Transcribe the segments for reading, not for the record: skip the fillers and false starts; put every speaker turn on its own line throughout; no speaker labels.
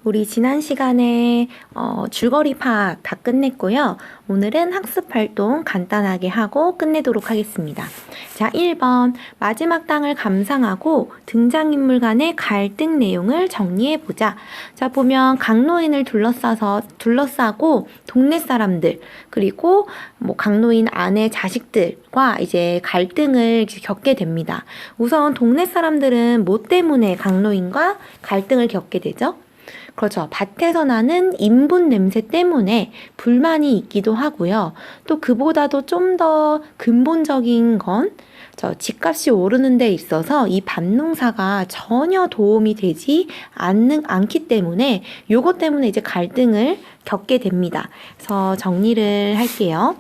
우리 지난 시간에 줄거리 파악 다 끝냈고요. 오늘은 학습 활동 간단하게 하고 끝내도록 하겠습니다. 자, 1번 마지막 땅을 감상하고 등장인물 간의 갈등 내용을 정리해보자. 자, 보면 강로인을 둘러싸고 동네 사람들 그리고 강로인 아내 자식들과 이제 갈등을 겪게 됩니다. 우선 동네 사람들은 뭐 때문에 강로인과 갈등을 겪게 되죠? 그렇죠. 밭에서 나는 인분 냄새 때문에 불만이 있기도 하고요. 또 그보다도 좀 더 근본적인 건 집값이 오르는 데 있어서 이 밭농사가 전혀 도움이 되지 않기 때문에 요것 때문에 이제 갈등을 겪게 됩니다. 그래서 정리를 할게요.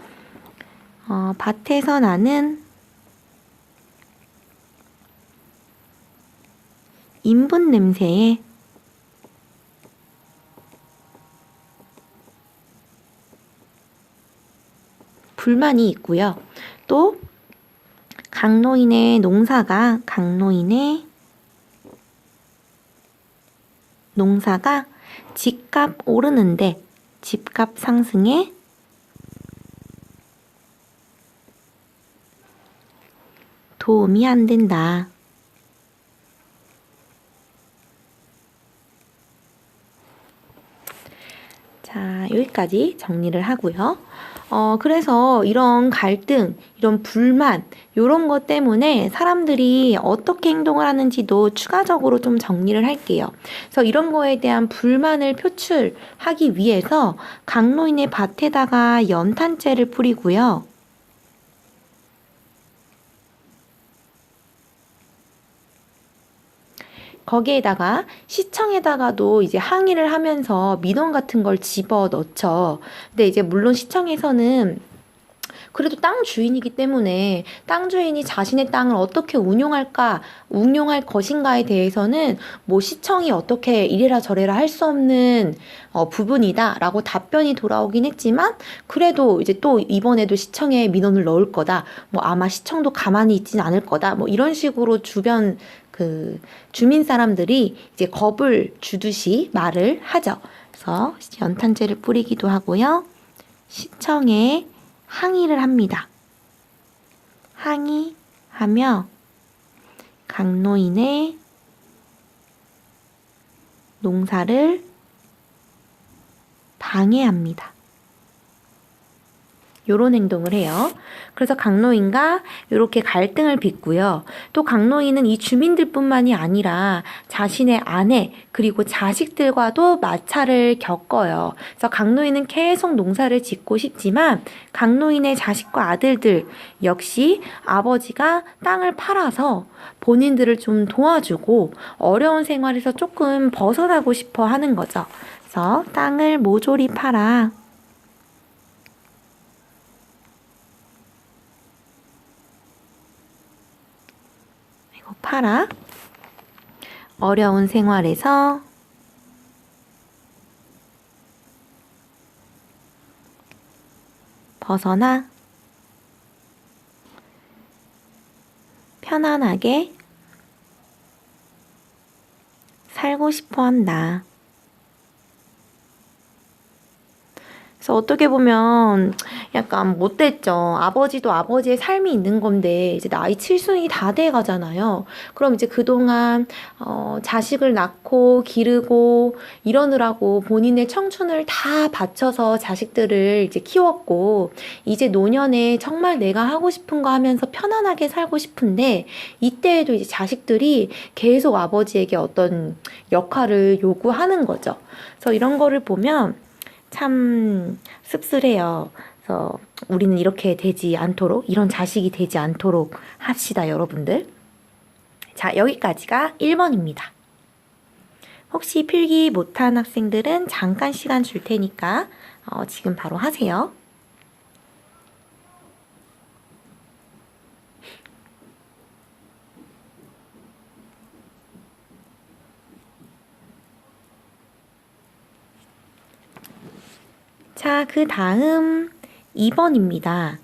밭에서 나는 인분 냄새에 불만이 있고요. 또 강로인의 농사가 집값 오르는데 집값 상승에 도움이 안 된다. 자, 여기까지 정리를 하고요. 그래서 이런 갈등, 이런 불만, 이런 것 때문에 사람들이 어떻게 행동을 하는지도 추가적으로 좀 정리를 할게요. 그래서 이런 거에 대한 불만을 표출하기 위해서 강로인의 밭에다가 연탄재를 뿌리고요. 거기에다가 시청에다가도 이제 항의를 하면서 민원 같은 걸 집어 넣죠. 근데 이제 물론 시청에서는 그래도 땅 주인이기 때문에 땅 주인이 자신의 땅을 어떻게 운용할 것인가에 대해서는 뭐 시청이 어떻게 이래라 저래라 할 수 없는 부분이다라고 답변이 돌아오긴 했지만 그래도 이제 또 이번에도 시청에 민원을 넣을 거다. 뭐 아마 시청도 가만히 있진 않을 거다. 뭐 이런 식으로 주변 주민 사람들이 이제 겁을 주듯이 말을 하죠. 그래서 연탄재를 뿌리기도 하고요. 시청에 항의를 합니다. 항의하며 강로인의 농사를 방해합니다. 요런 행동을 해요. 그래서 강로인과 이렇게 갈등을 빚고요. 또 강로인은 이 주민들뿐만이 아니라 자신의 아내 그리고 자식들과도 마찰을 겪어요. 그래서 강로인은 계속 농사를 짓고 싶지만 강로인의 자식과 아들들 역시 아버지가 땅을 팔아서 본인들을 좀 도와주고 어려운 생활에서 조금 벗어나고 싶어 하는 거죠. 그래서 땅을 모조리 팔아 어려운 생활에서 벗어나 편안하게 살고 싶어 한다. 그래서 어떻게 보면 약간 못됐죠. 아버지도 아버지의 삶이 있는 건데 이제 나이 7순이 다 돼 가잖아요. 그럼 이제 그동안 자식을 낳고 기르고 이러느라고 본인의 청춘을 다 바쳐서 자식들을 이제 키웠고 이제 노년에 정말 내가 하고 싶은 거 하면서 편안하게 살고 싶은데 이때에도 이제 자식들이 계속 아버지에게 어떤 역할을 요구하는 거죠. 그래서 이런 거를 보면 참 씁쓸해요. 그래서 우리는 이렇게 되지 않도록, 이런 자식이 되지 않도록 합시다, 여러분들. 자, 여기까지가 1번입니다. 혹시 필기 못한 학생들은 잠깐 시간 줄 테니까 지금 바로 하세요. 자, 그 다음 2번입니다.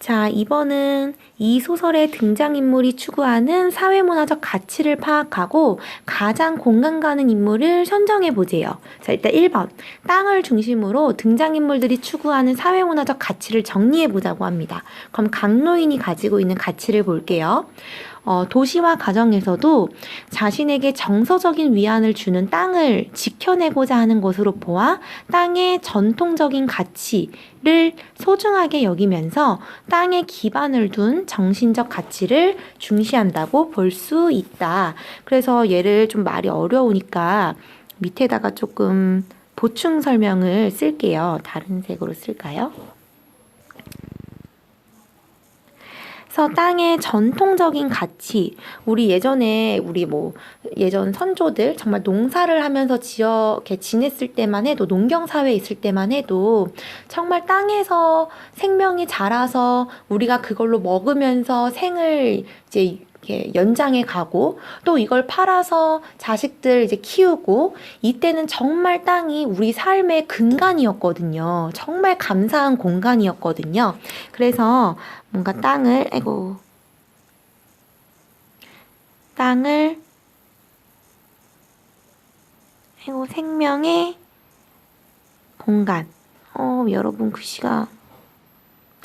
자, 이번은 이 소설의 등장인물이 추구하는 사회문화적 가치를 파악하고 가장 공감 가는 인물을 선정해 보세요. 자, 일단 1번. 땅을 중심으로 등장인물들이 추구하는 사회문화적 가치를 정리해 보자고 합니다. 그럼 강노인이 가지고 있는 가치를 볼게요. 도시와 가정에서도 자신에게 정서적인 위안을 주는 땅을 지켜내고자 하는 것으로 보아 땅의 전통적인 가치를 소중하게 여기면서 땅에 기반을 둔 정신적 가치를 중시한다고 볼 수 있다. 그래서 얘를 좀 말이 어려우니까 밑에다가 조금 보충 설명을 쓸게요. 다른 색으로 쓸까요? 그래서 땅의 전통적인 가치, 우리 예전 선조들 정말 농사를 하면서 이렇게 지냈을 때만 해도, 농경 사회에 있을 때만 해도 정말 땅에서 생명이 자라서 우리가 그걸로 먹으면서 생을 이제 이렇게 연장해 가고, 또 이걸 팔아서 자식들 이제 키우고, 이때는 정말 땅이 우리 삶의 근간이었거든요. 정말 감사한 공간이었거든요. 그래서 뭔가 땅을 생명의 공간. 여러분 글씨가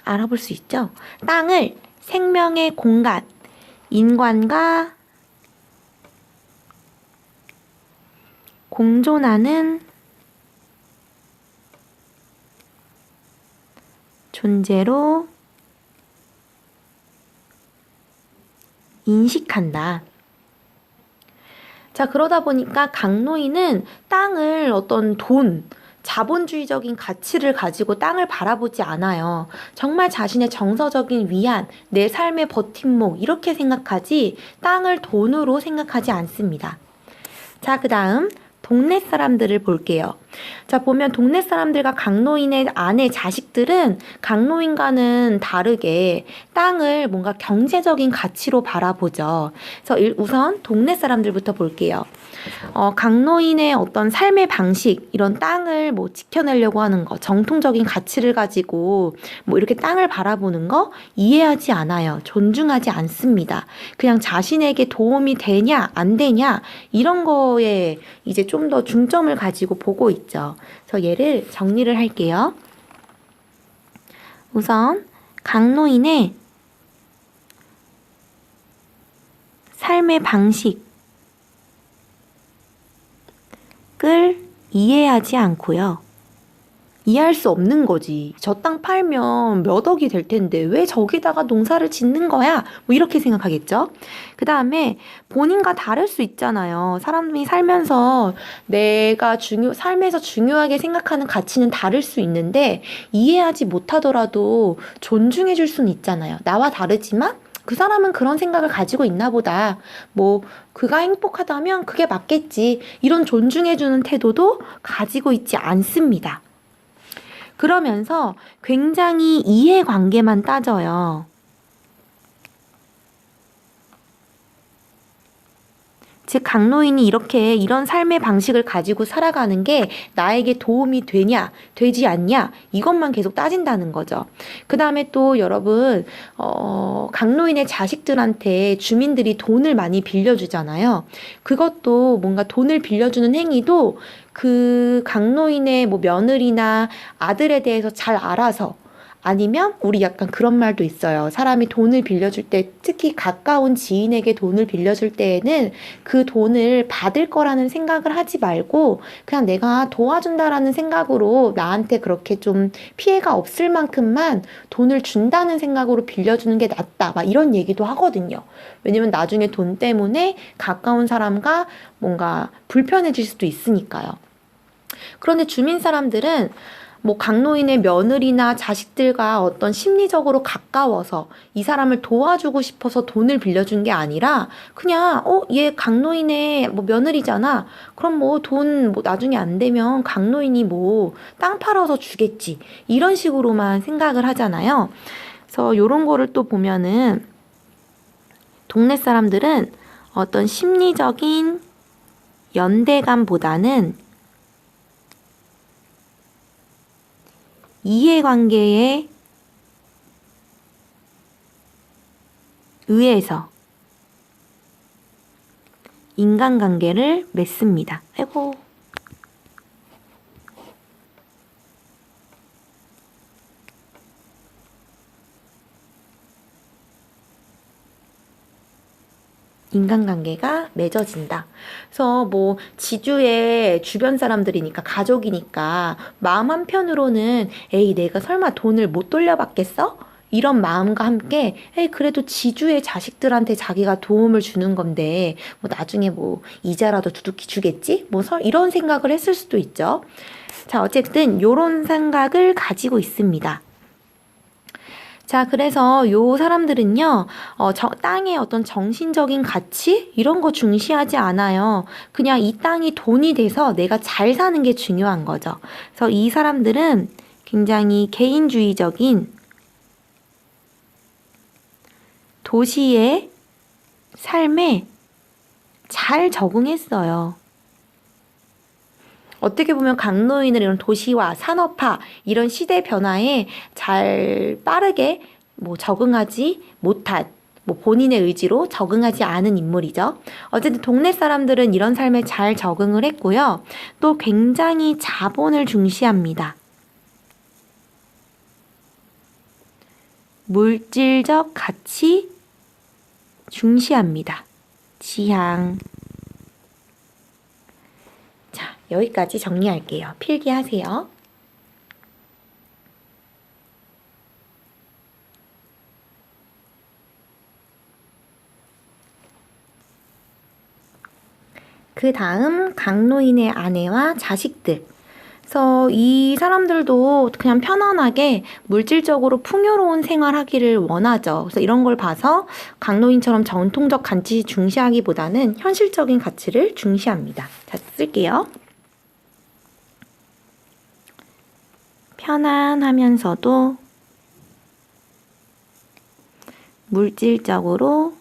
알아볼 수 있죠? 땅을 생명의 공간, 인간과 공존하는 존재로 인식한다. 자, 그러다 보니까 강노인은 땅을 어떤 자본주의적인 가치를 가지고 땅을 바라보지 않아요. 정말 자신의 정서적인 위안, 내 삶의 버팀목, 이렇게 생각하지 땅을 돈으로 생각하지 않습니다. 자, 그 다음 동네 사람들을 볼게요. 자, 보면 동네 사람들과 강노인의 아내, 자식들은 강노인과는 다르게 땅을 뭔가 경제적인 가치로 바라보죠. 그래서 우선 동네 사람들부터 볼게요. 강노인의 어떤 삶의 방식, 이런 땅을 지켜내려고 하는 거, 정통적인 가치를 가지고 이렇게 땅을 바라보는 거 이해하지 않아요. 존중하지 않습니다. 그냥 자신에게 도움이 되냐, 안 되냐, 이런 거에 이제 좀 더 중점을 가지고 보고 있죠. 그래서 얘를 정리를 할게요. 우선 강노인의 삶의 방식을 이해하지 않고요. 이해할 수 없는 거지. 저 땅 팔면 몇 억이 될 텐데 왜 저기다가 농사를 짓는 거야? 이렇게 생각하겠죠. 그 다음에 본인과 다를 수 있잖아요. 사람이 살면서 내가 삶에서 중요하게 생각하는 가치는 다를 수 있는데 이해하지 못하더라도 존중해 줄 수는 있잖아요. 나와 다르지만 그 사람은 그런 생각을 가지고 있나 보다. 그가 행복하다면 그게 맞겠지. 이런 존중해주는 태도도 가지고 있지 않습니다. 그러면서 굉장히 이해관계만 따져요. 즉 강노인이 이런 삶의 방식을 가지고 살아가는 게 나에게 도움이 되냐, 되지 않냐, 이것만 계속 따진다는 거죠. 그 다음에 또 여러분, 강노인의 자식들한테 주민들이 돈을 많이 빌려주잖아요. 그것도 뭔가 돈을 빌려주는 행위도 그 강노인의 며느리나 아들에 대해서 잘 알아서, 아니면 우리 약간 그런 말도 있어요. 사람이 돈을 빌려줄 때, 특히 가까운 지인에게 돈을 빌려줄 때에는 그 돈을 받을 거라는 생각을 하지 말고 그냥 내가 도와준다라는 생각으로 나한테 그렇게 좀 피해가 없을 만큼만 돈을 준다는 생각으로 빌려주는 게 낫다. 막 이런 얘기도 하거든요. 왜냐면 나중에 돈 때문에 가까운 사람과 뭔가 불편해질 수도 있으니까요. 그런데 주민 사람들은 강노인의 며느리나 자식들과 어떤 심리적으로 가까워서 이 사람을 도와주고 싶어서 돈을 빌려준 게 아니라 그냥 얘 강노인의 며느리잖아. 그럼 돈 나중에 안 되면 강노인이 땅 팔아서 주겠지. 이런 식으로만 생각을 하잖아요. 그래서 요런 거를 또 보면은 동네 사람들은 어떤 심리적인 연대감보다는 이해관계에 의해서 인간관계를 맺습니다. 아이고. 인간관계가 맺어진다. 그래서 뭐 지주의 주변 사람들이니까 가족이니까 마음 한편으로는 에이 내가 설마 돈을 못 돌려받겠어? 이런 마음과 함께 에이 그래도 지주의 자식들한테 자기가 도움을 주는 건데 뭐 나중에 뭐 이자라도 두둑히 주겠지? 뭐 이런 생각을 했을 수도 있죠. 자, 어쨌든 요런 생각을 가지고 있습니다. 자, 그래서 요 사람들은요, 땅의 어떤 정신적인 가치? 이런 거 중시하지 않아요. 그냥 이 땅이 돈이 돼서 내가 잘 사는 게 중요한 거죠. 그래서 이 사람들은 굉장히 개인주의적인 도시의 삶에 잘 적응했어요. 어떻게 보면 강노인은 이런 도시화, 산업화, 이런 시대 변화에 잘 빠르게 뭐 적응하지 못한, 뭐 본인의 의지로 적응하지 않은 인물이죠. 어쨌든 동네 사람들은 이런 삶에 잘 적응을 했고요. 또 굉장히 자본을 중시합니다. 물질적 가치 중시합니다. 지향. 자, 여기까지 정리할게요. 필기하세요. 그 다음 강노인의 아내와 자식들. 그래서 이 사람들도 그냥 편안하게 물질적으로 풍요로운 생활하기를 원하죠. 그래서 이런 걸 봐서 강노인처럼 전통적 가치 중시하기보다는 현실적인 가치를 중시합니다. 자, 쓸게요. 편안하면서도 물질적으로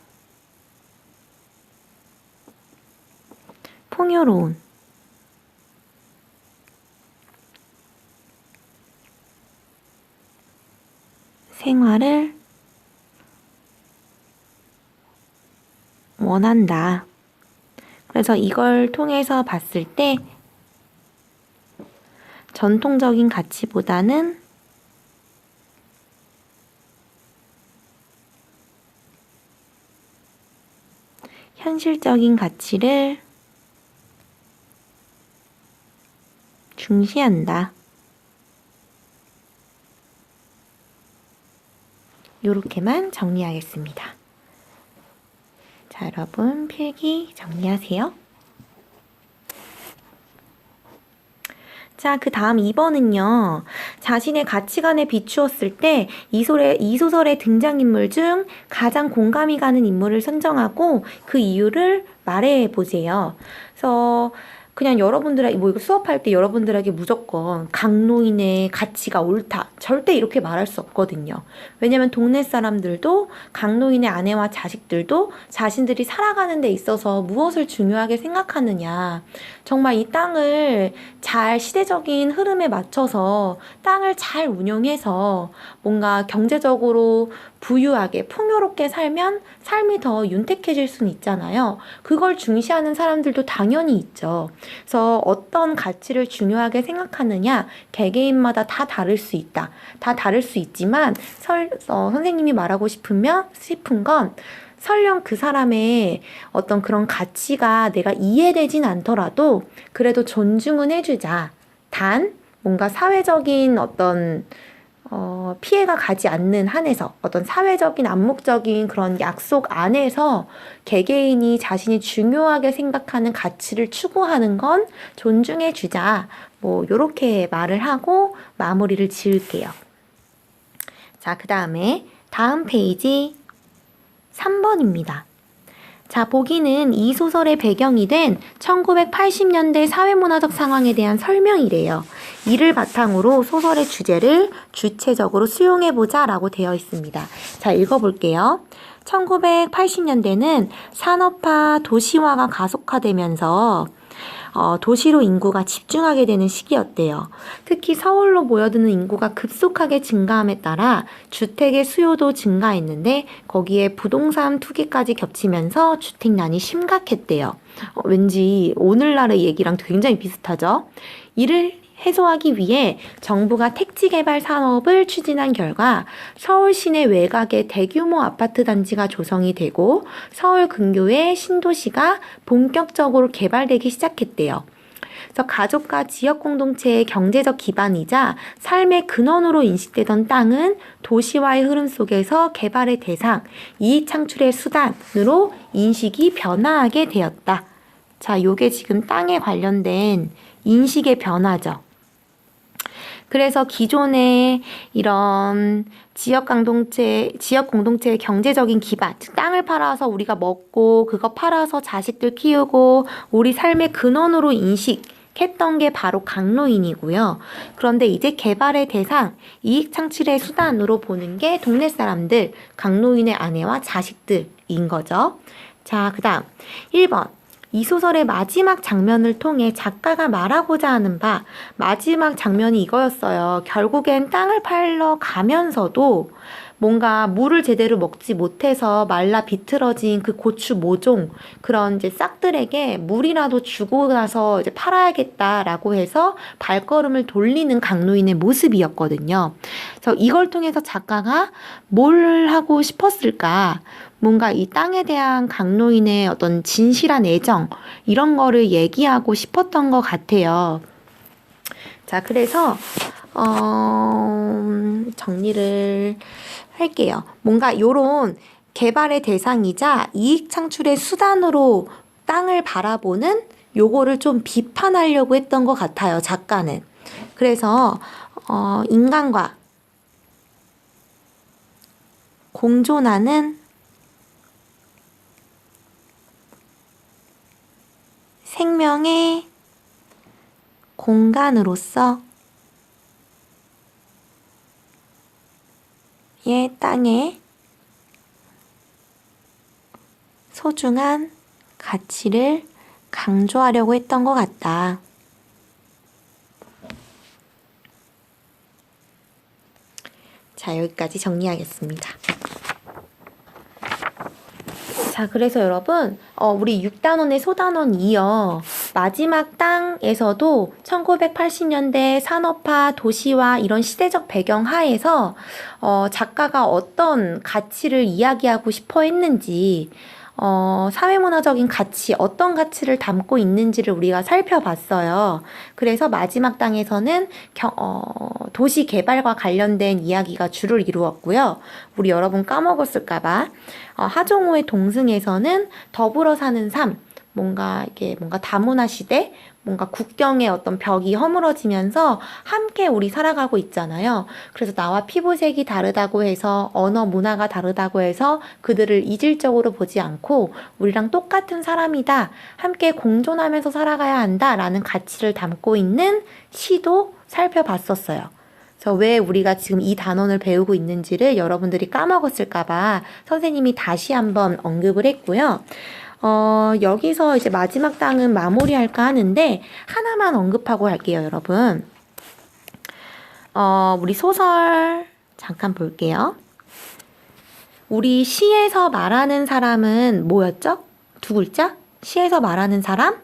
풍요로운 생활을 원한다. 그래서 이걸 통해서 봤을 때 전통적인 가치보다는 현실적인 가치를 중시한다. 요렇게만 정리하겠습니다. 자, 여러분 필기 정리하세요. 자, 그 다음 2번은요. 자신의 가치관에 비추었을 때 이 소설의 등장인물 중 가장 공감이 가는 인물을 선정하고 그 이유를 말해보세요. 그래서 그냥 여러분들에게 뭐 이거 수업할 때 여러분들에게 무조건 강노인의 가치가 옳다 절대 이렇게 말할 수 없거든요. 왜냐면 동네 사람들도 강노인의 아내와 자식들도 자신들이 살아가는 데 있어서 무엇을 중요하게 생각하느냐, 정말 이 땅을 잘 시대적인 흐름에 맞춰서 땅을 잘 운용해서 뭔가 경제적으로 부유하게 풍요롭게 살면 삶이 더 윤택해질 수는 있잖아요. 그걸 중시하는 사람들도 당연히 있죠. 그래서 어떤 가치를 중요하게 생각하느냐 개개인마다 다 다를 수 있다. 다 다를 수 있지만 선생님이 말하고 싶은 건 설령 그 사람의 어떤 그런 가치가 내가 이해되진 않더라도 그래도 존중은 해주자. 단 뭔가 사회적인 어떤 피해가 가지 않는 한에서 어떤 사회적인 암묵적인 그런 약속 안에서 개개인이 자신이 중요하게 생각하는 가치를 추구하는 건 존중해주자. 뭐 요렇게 말을 하고 마무리를 지을게요. 자, 그 다음 페이지 3번입니다. 자, 보기는 이 소설의 배경이 된 1980년대 사회문화적 상황에 대한 설명이래요. 이를 바탕으로 소설의 주제를 주체적으로 수용해보자 라고 되어 있습니다. 자, 읽어볼게요. 1980년대는 산업화, 도시화가 가속화되면서 도시로 인구가 집중하게 되는 시기였대요. 특히 서울로 모여드는 인구가 급속하게 증가함에 따라 주택의 수요도 증가했는데 거기에 부동산 투기까지 겹치면서 주택난이 심각했대요. 왠지 오늘날의 얘기랑 굉장히 비슷하죠? 이를 해소하기 위해 정부가 택지 개발 산업을 추진한 결과 서울 시내 외곽에 대규모 아파트 단지가 조성이 되고 서울 근교의 신도시가 본격적으로 개발되기 시작했대요. 그래서 가족과 지역 공동체의 경제적 기반이자 삶의 근원으로 인식되던 땅은 도시화의 흐름 속에서 개발의 대상, 이익 창출의 수단으로 인식이 변화하게 되었다. 자, 요게 지금 땅에 관련된 인식의 변화죠. 그래서 기존의 이런 지역 공동체의 경제적인 기반, 즉 땅을 팔아서 우리가 먹고 그거 팔아서 자식들 키우고 우리 삶의 근원으로 인식했던 게 바로 강로인이고요. 그런데 이제 개발의 대상, 이익 창출의 수단으로 보는 게 동네 사람들, 강로인의 아내와 자식들인 거죠. 자, 그 다음 1번. 이 소설의 마지막 장면을 통해 작가가 말하고자 하는 바 마지막 장면이 이거였어요. 결국엔 땅을 팔러 가면서도 뭔가 물을 제대로 먹지 못해서 말라 비틀어진 그 고추 모종 그런 이제 싹들에게 물이라도 주고 가서 이제 팔아야겠다라고 해서 발걸음을 돌리는 강로인의 모습이었거든요. 그래서 이걸 통해서 작가가 뭘 하고 싶었을까? 뭔가 이 땅에 대한 강로인의 어떤 진실한 애정 이런 거를 얘기하고 싶었던 것 같아요. 자, 그래서 정리를 할게요. 뭔가 요런 개발의 대상이자 이익 창출의 수단으로 땅을 바라보는 요거를 좀 비판하려고 했던 것 같아요, 작가는. 그래서 인간과 공존하는 생명의 공간으로서 땅의 소중한 가치를 강조하려고 했던 것 같다. 자, 여기까지 정리하겠습니다. 자, 그래서 여러분, 우리 6단원의 소단원 이어 마지막 땅에서도 1980년대 산업화, 도시화 이런 시대적 배경 하에서 작가가 어떤 가치를 이야기하고 싶어 했는지 사회문화적인 가치, 어떤 가치를 담고 있는지를 우리가 살펴봤어요. 그래서 마지막 땅에서는 도시 개발과 관련된 이야기가 주를 이루었고요. 우리 여러분 까먹었을까봐 하종우의 동승에서는 더불어 사는 삶, 뭔가 다문화 시대, 뭔가 국경의 어떤 벽이 허물어지면서 함께 우리 살아가고 있잖아요. 그래서 나와 피부색이 다르다고 해서 언어 문화가 다르다고 해서 그들을 이질적으로 보지 않고 우리랑 똑같은 사람이다. 함께 공존하면서 살아가야 한다라는 가치를 담고 있는 시도 살펴봤었어요. 그래서 왜 우리가 지금 이 단원을 배우고 있는지를 여러분들이 까먹었을까봐 선생님이 다시 한번 언급을 했고요. 여기서 이제 마지막 땅은 마무리할까 하는데 하나만 언급하고 할게요, 여러분. 우리 소설 잠깐 볼게요. 우리 시에서 말하는 사람은 뭐였죠? 두 글자? 시에서 말하는 사람?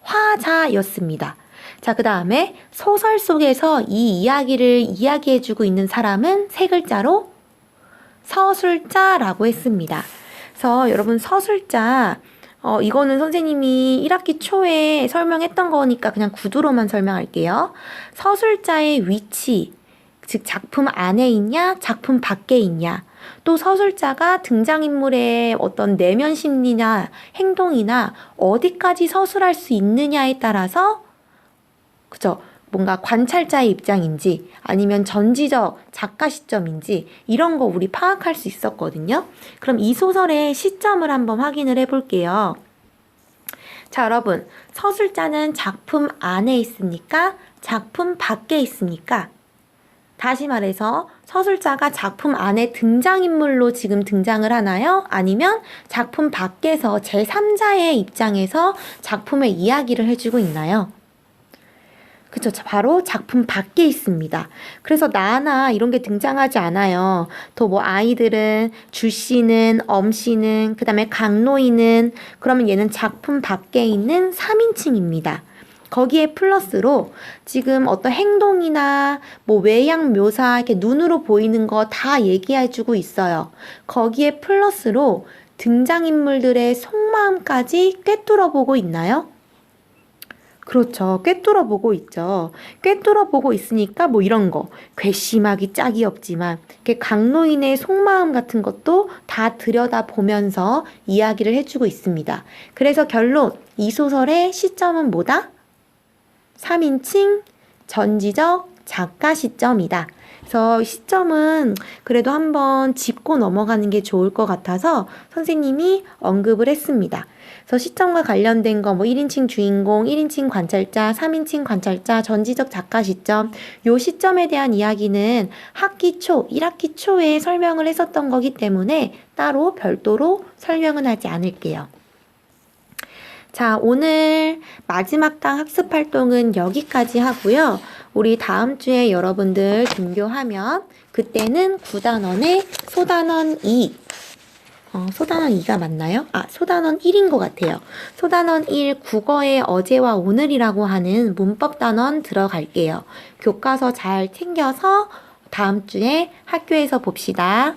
화자였습니다. 자, 그 다음에 소설 속에서 이 이야기를 이야기해주고 있는 사람은 세 글자로 서술자라고 했습니다. 그래서 여러분 서술자 이거는 선생님이 1학기 초에 설명했던 거니까 그냥 구두로만 설명할게요. 서술자의 위치, 즉 작품 안에 있냐, 작품 밖에 있냐, 또 서술자가 등장인물의 어떤 내면 심리나 행동이나 어디까지 서술할 수 있느냐에 따라서 그죠? 뭔가 관찰자의 입장인지 아니면 전지적 작가 시점인지 이런 거 우리 파악할 수 있었거든요. 그럼 이 소설의 시점을 한번 확인을 해볼게요. 자, 여러분, 서술자는 작품 안에 있습니까? 작품 밖에 있습니까? 다시 말해서 서술자가 작품 안에 등장인물로 지금 등장을 하나요? 아니면 작품 밖에서 제3자의 입장에서 작품의 이야기를 해주고 있나요? 그쵸. 바로 작품 밖에 있습니다. 그래서 나나 이런 게 등장하지 않아요. 또 뭐 아이들은 주씨는, 엄씨는, 그 다음에 강노인은, 그러면 얘는 작품 밖에 있는 3인칭입니다. 거기에 플러스로 지금 어떤 행동이나 뭐 외양 묘사, 이렇게 눈으로 보이는 거 다 얘기해주고 있어요. 거기에 플러스로 등장인물들의 속마음까지 꿰뚫어 보고 있나요? 그렇죠. 꿰뚫어 보고 있죠. 꿰뚫어 보고 있으니까 뭐 이런 거 괘씸하기 짝이 없지만 이렇게 강노인의 속마음 같은 것도 다 들여다보면서 이야기를 해주고 있습니다. 그래서 결론, 이 소설의 시점은 뭐다? 3인칭 전지적 작가 시점이다. 그래서 시점은 그래도 한번 짚고 넘어가는 게 좋을 것 같아서 선생님이 언급을 했습니다. 그래서 시점과 관련된 거 뭐 1인칭 주인공, 1인칭 관찰자, 3인칭 관찰자, 전지적 작가 시점, 요 시점에 대한 이야기는 학기 초, 1학기 초에 설명을 했었던 거기 때문에 따로 별도로 설명은 하지 않을게요. 자, 오늘 마지막 당 학습 활동은 여기까지 하고요. 우리 다음 주에 여러분들 등교하면 그때는 9단원의 소단원 2. 소단원 2가 맞나요? 소단원 1인 것 같아요. 소단원 1 국어의 어제와 오늘이라고 하는 문법 단원 들어갈게요. 교과서 잘 챙겨서 다음 주에 학교에서 봅시다.